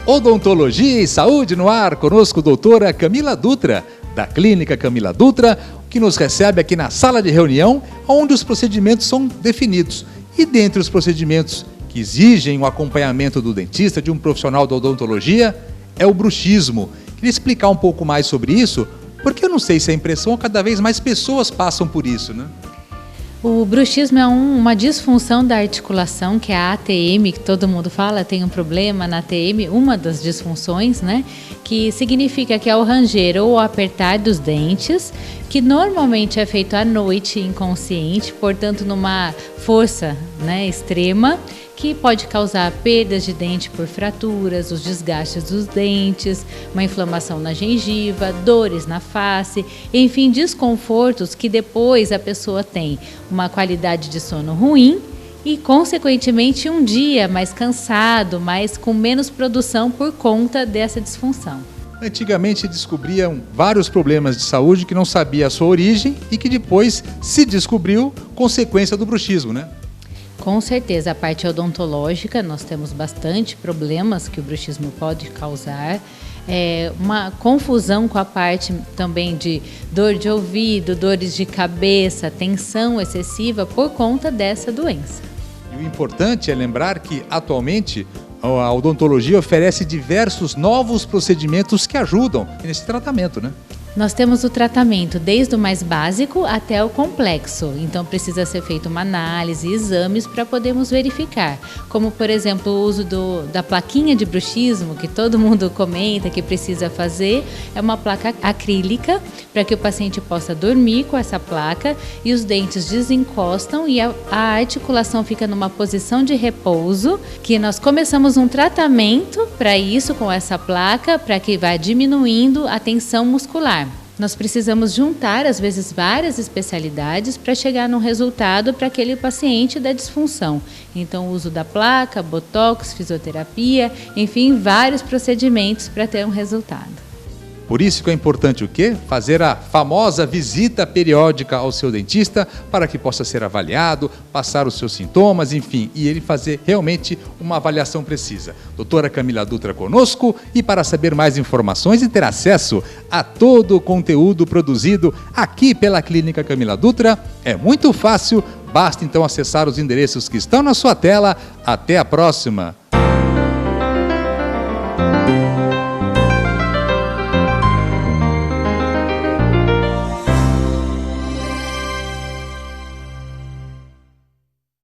Odontologia e Saúde no ar, conosco doutora Camila Dutra, da Clínica Camila Dutra, que nos recebe aqui na sala de reunião, onde os procedimentos são definidos. E dentre os procedimentos que exigem o acompanhamento do dentista, de um profissional da odontologia, é o bruxismo. Queria explicar um pouco mais sobre isso, porque eu não sei se a impressão é que cada vez mais pessoas passam por isso, né? O bruxismo é uma disfunção da articulação, que é a ATM, que todo mundo fala, tem um problema na ATM, uma das disfunções, né? Que significa que é o ranger ou apertar dos dentes, que normalmente é feito à noite, inconsciente, portanto numa força, né, extrema, que pode causar perdas de dente por fraturas, os desgastes dos dentes, uma inflamação na gengiva, dores na face, enfim, desconfortos que depois a pessoa tem uma qualidade de sono ruim e, consequentemente, um dia mais cansado, mas com menos produção por conta dessa disfunção. Antigamente descobriam vários problemas de saúde que não sabia a sua origem e que depois se descobriu consequência do bruxismo, né? Com certeza, a parte odontológica, nós temos bastante problemas que o bruxismo pode causar. Uma confusão com a parte também de dor de ouvido, dores de cabeça, tensão excessiva por conta dessa doença. E o importante é lembrar que, atualmente, a odontologia oferece diversos novos procedimentos que ajudam nesse tratamento, né? Nós temos o tratamento desde o mais básico até o complexo, então precisa ser feita uma análise, exames para podermos verificar, como por exemplo o uso da plaquinha de bruxismo, que todo mundo comenta que precisa fazer, é uma placa acrílica para que o paciente possa dormir com essa placa e os dentes desencostam e a articulação fica numa posição de repouso, que nós começamos um tratamento para isso com essa placa, para que vá diminuindo a tensão muscular. Nós precisamos juntar, às vezes, várias especialidades para chegar num resultado para aquele paciente da disfunção. Então, o uso da placa, botox, fisioterapia, enfim, vários procedimentos para ter um resultado. Por isso que é importante o quê? Fazer a famosa visita periódica ao seu dentista para que possa ser avaliado, passar os seus sintomas, enfim, e ele fazer realmente uma avaliação precisa. Doutora Camila Dutra conosco, e para saber mais informações e ter acesso a todo o conteúdo produzido aqui pela Clínica Camila Dutra, é muito fácil, basta então acessar os endereços que estão na sua tela. Até a próxima!